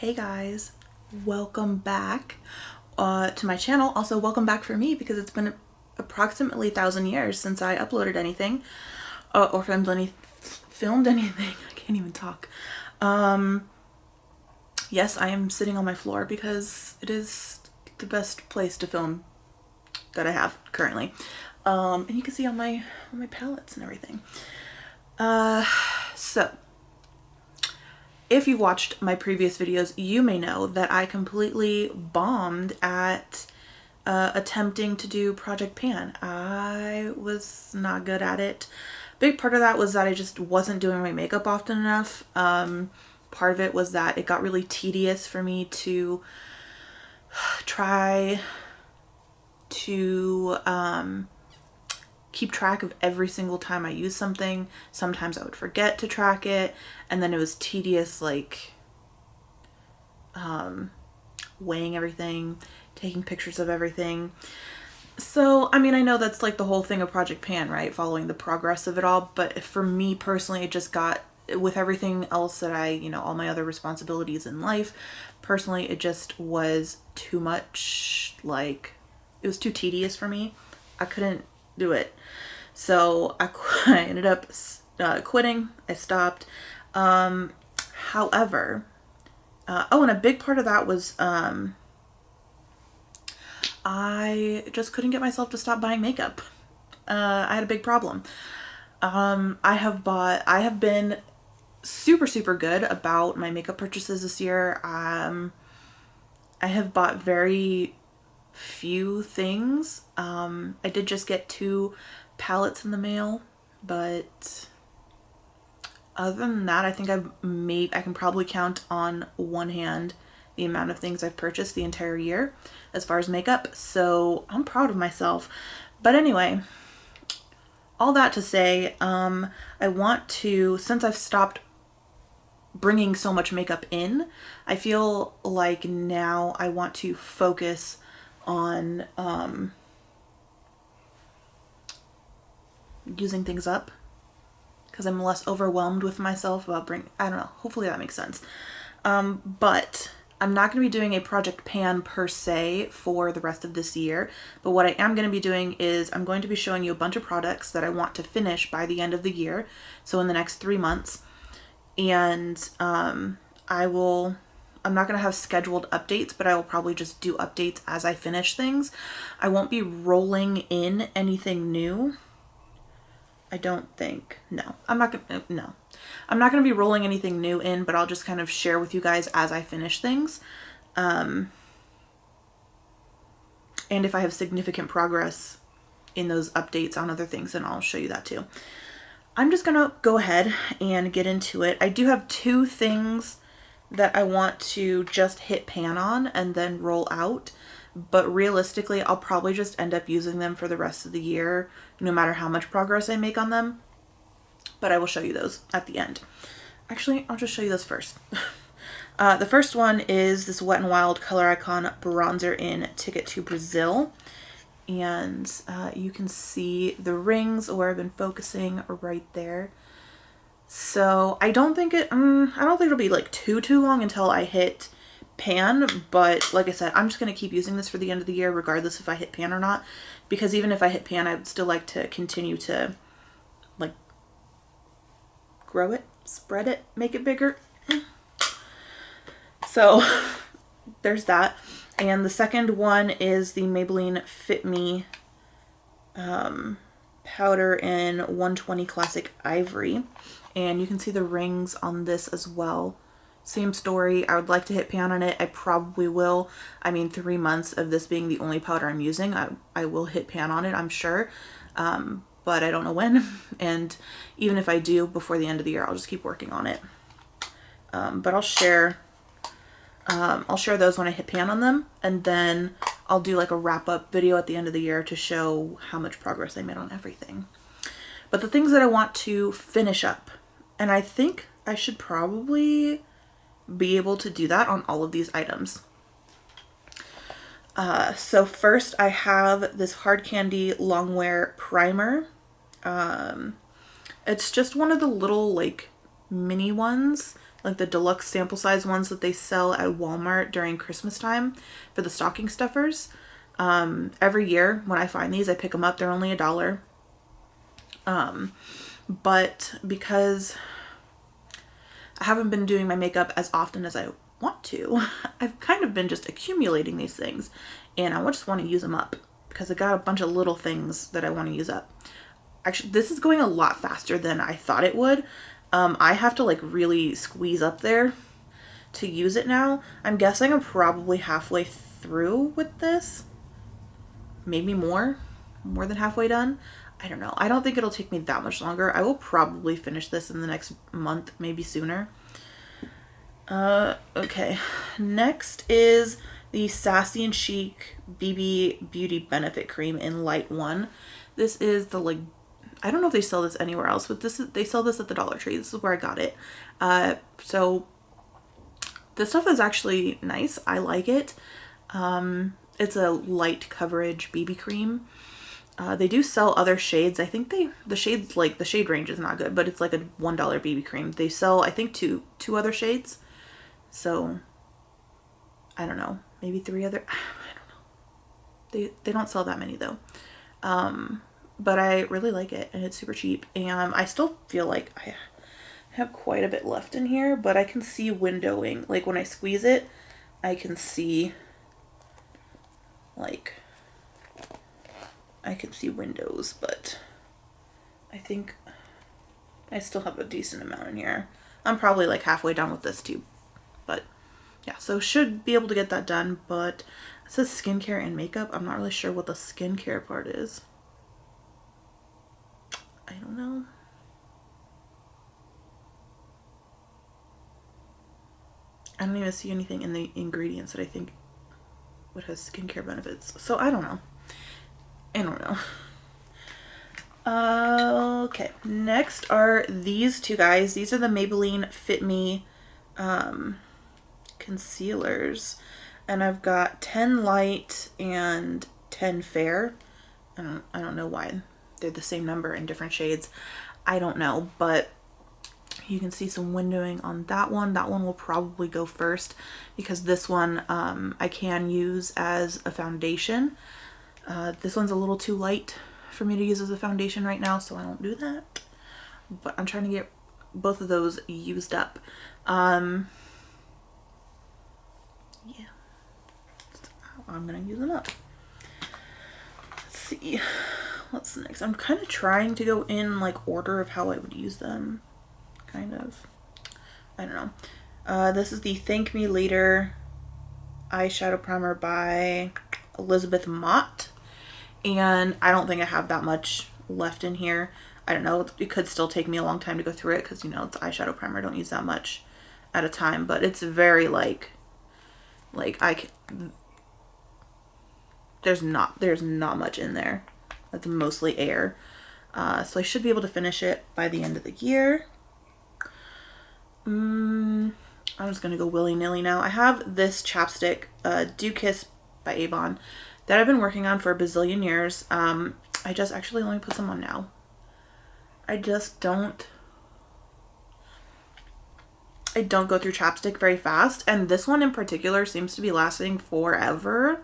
Hey guys, welcome back to my channel. Also, welcome back for me because it's been approximately 1,000 years since I uploaded anything or filmed anything. I can't even talk. Yes, I am sitting on my floor because it is the best place to film that I have currently. And you can see on my palettes and everything. So if you watched my previous videos, you may know that I completely bombed at attempting to do Project Pan. I was not good at it. Big part of that was that I just wasn't doing my makeup often enough. Part of it was that it got really tedious for me to try to keep track of every single time I use something. Sometimes I would forget to track it, and then it was tedious, like weighing everything, taking pictures of everything. So, I mean, I know that's like the whole thing of Project Pan, right? Following the progress of it all. But for me personally, it just got, with everything else that all my other responsibilities in life, personally, it just was too much. Like, it was too tedious for me. I couldn't do it. So I ended up quitting. I stopped. However, and a big part of that was I just couldn't get myself to stop buying makeup. I had a big problem. I have been super good about my makeup purchases this year. I have bought very few things. I did just get 2 palettes in the mail, but other than that, I think I can probably count on one hand the amount of things I've purchased the entire year as far as makeup. So I'm proud of myself. But anyway, all that to say, I want to, since I've stopped bringing so much makeup in, I feel like now I want to focus on using things up, because I'm less overwhelmed with myself about I don't know, hopefully that makes sense. But I'm not going to be doing a Project Pan per se for the rest of this year, but what I am going to be doing is I'm going to be showing you a bunch of products that I want to finish by the end of the year, so in the next 3 months. And I'm not going to have scheduled updates, but I will probably just do updates as I finish things. I won't be rolling in anything new. I don't think. No. I'm not going to be rolling anything new in, but I'll just kind of share with you guys as I finish things. And if I have significant progress in those updates on other things, then I'll show you that too. I'm just going to go ahead and get into it. I do have 2 things that I want to just hit pan on and then roll out. But realistically, I'll probably just end up using them for the rest of the year, no matter how much progress I make on them. But I will show you those at the end. Actually, I'll just show you those first. The first one is this Wet n Wild Color Icon Bronzer in Ticket to Brazil. And you can see the rings where I've been focusing right there. So I don't think it'll be like too long until I hit pan, but like I said, I'm just going to keep using this for the end of the year regardless if I hit pan or not, because even if I hit pan, I would still like to continue to like grow it, spread it, make it bigger. So there's that. And the second one is the Maybelline Fit Me powder in 120 Classic Ivory, and you can see the rings on this as well. Same story. I would like to hit pan on it. I probably will. I mean, 3 months of this being the only powder I'm using, I will hit pan on it, I'm sure. But I don't know when. And even if I do before the end of the year, I'll just keep working on it. But I'll share those when I hit pan on them, and then I'll do like a wrap-up video at the end of the year to show how much progress I made on everything. But the things that I want to finish up, and I think I should probably be able to do that on all of these items. So first I have this Hard Candy Longwear Primer. It's just one of the little like mini ones like the deluxe sample size ones that they sell at Walmart during Christmas time for the stocking stuffers. Every year when I find these, I pick them up. They're only $1. But because I haven't been doing my makeup as often as I want to, I've kind of been just accumulating these things, and I just want to use them up because I got a bunch of little things that I want to use up. Actually, this is going a lot faster than I thought it would. I have to like really squeeze up there to use it now. I'm guessing I'm probably halfway through with this. Maybe more than halfway done. I don't know. I don't think it'll take me that much longer. I will probably finish this in the next month, maybe sooner. Okay. Next is the Sassy and Chic BB Beauty Benefit Cream in Light 1. This is the like, I don't know if they sell this anywhere else, but they sell this at the Dollar Tree. This is where I got it. So this stuff is actually nice. I like it. It's a light coverage BB cream. They do sell other shades. I think the shades, like the shade range is not good, but it's like a $1 BB cream. They sell, I think, two other shades. So I don't know, maybe 3 other, I don't know. They don't sell that many though. But I really like it, and it's super cheap. And I still feel like I have quite a bit left in here, but I can see windowing. Like when I squeeze it, I can see like, I can see windows, but I think I still have a decent amount in here. I'm probably like halfway done with this too, but yeah, so should be able to get that done. But it says skincare and makeup. I'm not really sure what the skincare part is. I don't know. I don't even see anything in the ingredients that I think would have skincare benefits. So I don't know. Okay, next are these two guys. These are the Maybelline Fit Me concealers, and I've got 10 light and 10 fair. I don't know why they're the same number in different shades. I don't know, but you can see some windowing on that one. That one will probably go first because this one I can use as a foundation. This one's a little too light for me to use as a foundation right now, so I don't do that. But I'm trying to get both of those used up. Yeah. I'm gonna use them up. Let's see. What's next? I'm kind of trying to go in like order of how I would use them. Kind of. I don't know. This is the Thank Me Later Eyeshadow Primer by Elizabeth Mott. And I don't think I have that much left in here. I don't know. It could still take me a long time to go through it because, you know, it's eyeshadow primer. I don't use that much at a time. But it's very like there's not much in there. That's mostly air. So I should be able to finish it by the end of the year. I'm just going to go willy-nilly now. I have this chapstick, Do Kiss by Avon, that I've been working on for a bazillion years. I just actually, let me put some on now. I don't go through chapstick very fast, and this one in particular seems to be lasting forever.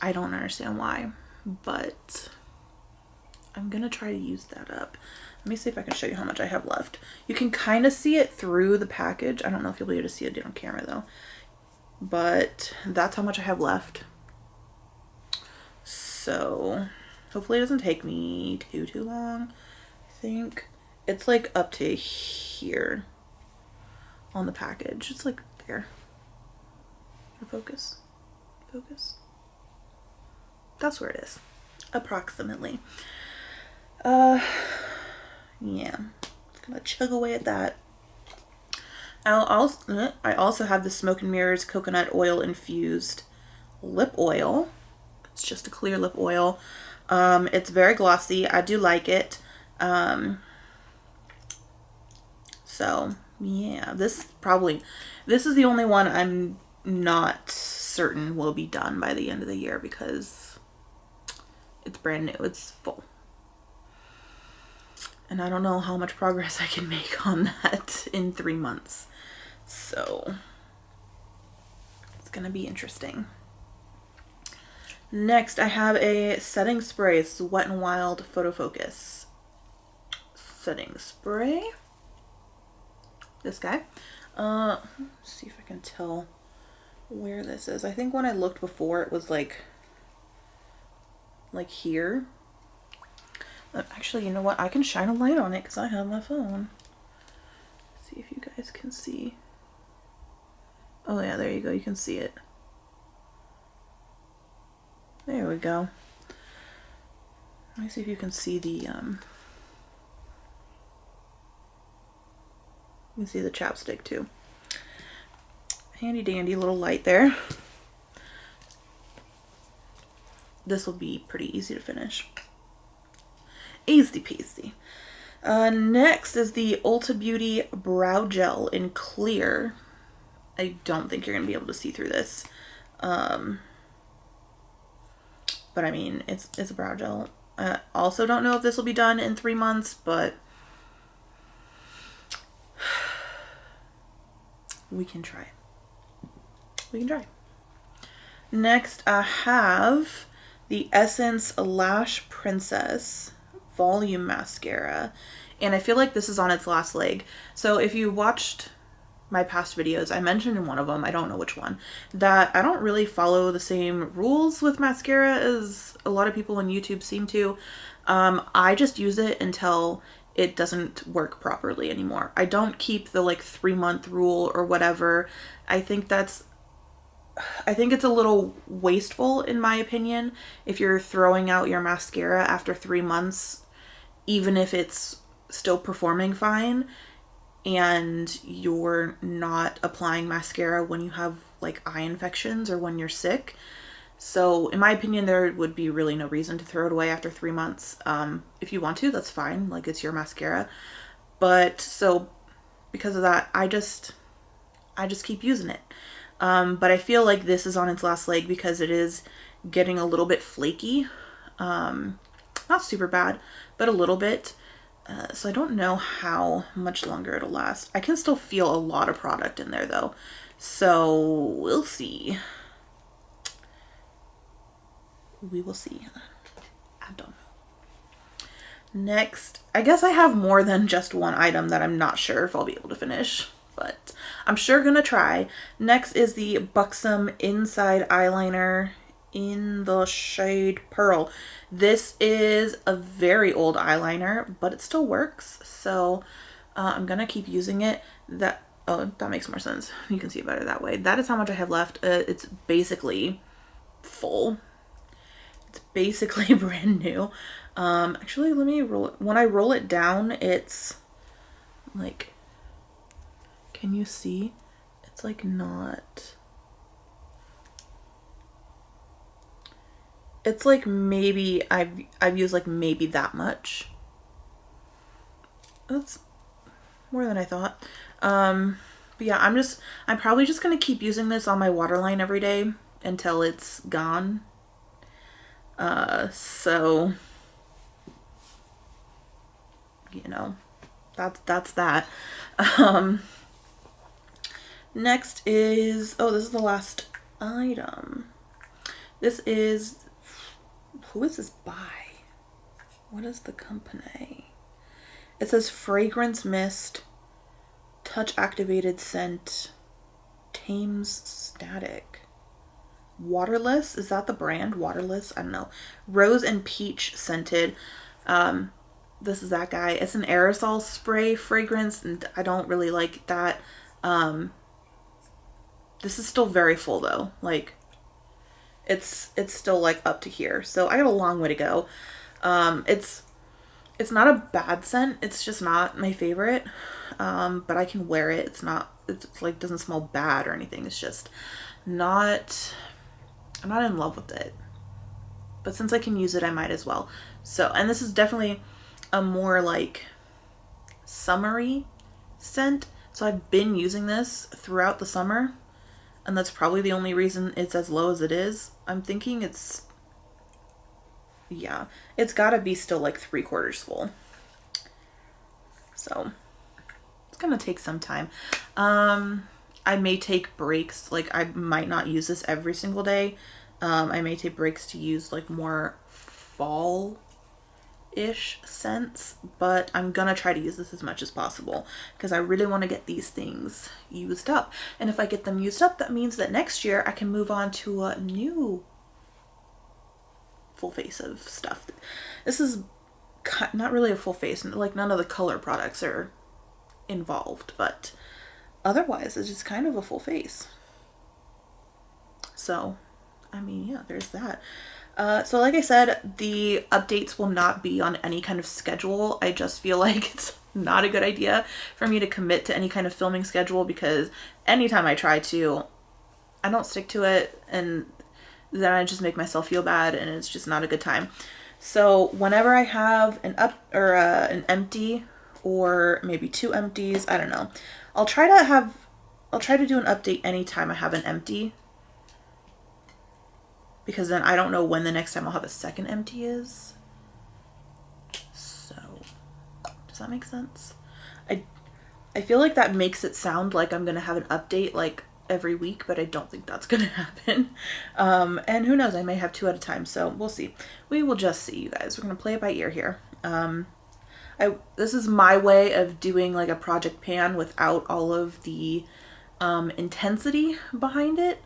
I don't understand why, but I'm gonna try to use that up. Let me see if I can show you how much I have left. You can kind of see it through the package. I don't know if you'll be able to see it on camera though, but that's how much I have left. So hopefully it doesn't take me too long. I think it's like up to here on the package. It's like there. Focus. That's where it is, approximately. Yeah, just gonna chug away at that. I also have the Smoke and Mirrors Coconut Oil Infused Lip Oil. It's just a clear lip oil. It's very glossy. I do like it. So yeah, this is the only one I'm not certain will be done by the end of the year because it's brand new. It's full. And I don't know how much progress I can make on that in 3 months. So it's gonna be interesting. Next, I have a setting spray. It's Wet n Wild Photo Focus setting spray. This guy. Let's see if I can tell where this is. I think when I looked before, it was like here. Actually, you know what? I can shine a light on it because I have my phone. Let's see if you guys can see. Oh yeah, there you go. You can see it. There we go. Let me see if you can see the you can see the chapstick too. Handy dandy little light there. This will be pretty easy to finish. Easy peasy. Next is the Ulta Beauty Brow Gel in Clear. I don't think you're going to be able to see through this. But I mean, it's a brow gel. I also don't know if this will be done in 3 months, but we can try. We can try. Next, I have the Essence Lash Princess Volume Mascara. And I feel like this is on its last leg. So if you watched my past videos, I mentioned in one of them, I don't know which one, that I don't really follow the same rules with mascara as a lot of people on YouTube seem to. I just use it until it doesn't work properly anymore. I don't keep the like 3-month rule or whatever. I think it's a little wasteful in my opinion if you're throwing out your mascara after 3 months, even if it's still performing fine, and you're not applying mascara when you have like eye infections or when you're sick. So in my opinion, there would be really no reason to throw it away after 3 months. If you want to, that's fine. Like, it's your mascara. But so because of that, I just keep using it. But I feel like this is on its last leg because it is getting a little bit flaky. Not super bad, but a little bit. So I don't know how much longer it'll last. I can still feel a lot of product in there though. So we'll see. We will see. I don't know. Next, I guess I have more than just one item that I'm not sure if I'll be able to finish, but I'm sure gonna try. Next is the Buxom Inside Eyeliner in the shade Pearl. This is a very old eyeliner, but it still works, so I'm gonna keep using it. Oh, that makes more sense. You can see it better that way. That is how much I have left. It's basically full. It's basically brand new. Actually, let me roll it. When I roll it down, it's like, can you see? It's like not. It's like maybe I've used like maybe that much. That's more than I thought. But yeah, I'm probably just gonna keep using this on my waterline every day until it's gone. So you know, that's that. Next is, oh, this is the last item. This is, who is this by? What is the company? It says Fragrance Mist, Touch Activated Scent, Thames Static. Waterless, is that the brand? Waterless? I don't know. Rose and Peach Scented. This is that guy. It's an aerosol spray fragrance, and I don't really like that. This is still very full though. Like, it's still like up to here. So I got a long way to go. It's not a bad scent. It's just not my favorite. But I can wear it. It's like doesn't smell bad or anything. It's just not, I'm not in love with it. But since I can use it, I might as well. So, and this is definitely a more like summery scent. So I've been using this throughout the summer, and that's probably the only reason it's as low as it is. I'm thinking it's, yeah, it's gotta be still like 3/4 full. So it's gonna take some time. I may take breaks. Like, I might not use this every single day. I may take breaks to use like more fall-ish scents, but I'm gonna try to use this as much as possible because I really want to get these things used up. And if I get them used up, that means that next year I can move on to a new full face of stuff. This is not really a full face, like none of the color products are involved, but otherwise it's just kind of a full face. So I mean, yeah, there's that. So like I said, the updates will not be on any kind of schedule. I just feel like it's not a good idea for me to commit to any kind of filming schedule because anytime I try to, I don't stick to it, and then I just make myself feel bad, and it's just not a good time. So whenever I have an an empty, or maybe 2 empties, I don't know, I'll try to do an update anytime I have an empty, because then I don't know when the next time I'll have a second empty is. So does that make sense? I feel like that makes it sound like I'm gonna have an update like every week, but I don't think that's gonna happen. And who knows, I may have 2 at a time, so we'll see. We will just see, you guys. We're gonna play it by ear here. This is my way of doing like a project pan without all of the intensity behind it.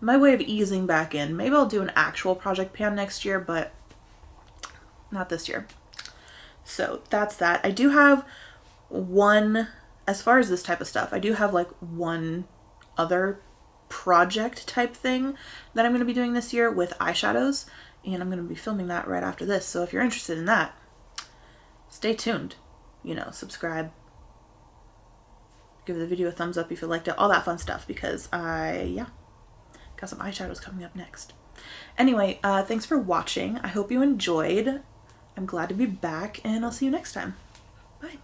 My way of easing back in. Maybe I'll do an actual project pan next year, but not this year. So that's that. I do have one, as far as this type of stuff, I do have like one other project type thing that I'm going to be doing this year with eyeshadows, and I'm going to be filming that right after this. So if you're interested in that, stay tuned. You know, subscribe, give the video a thumbs up if you liked it, all that fun stuff, because yeah, got some eyeshadows coming up next. Anyway, thanks for watching. I hope you enjoyed. I'm glad to be back, and I'll see you next time. Bye.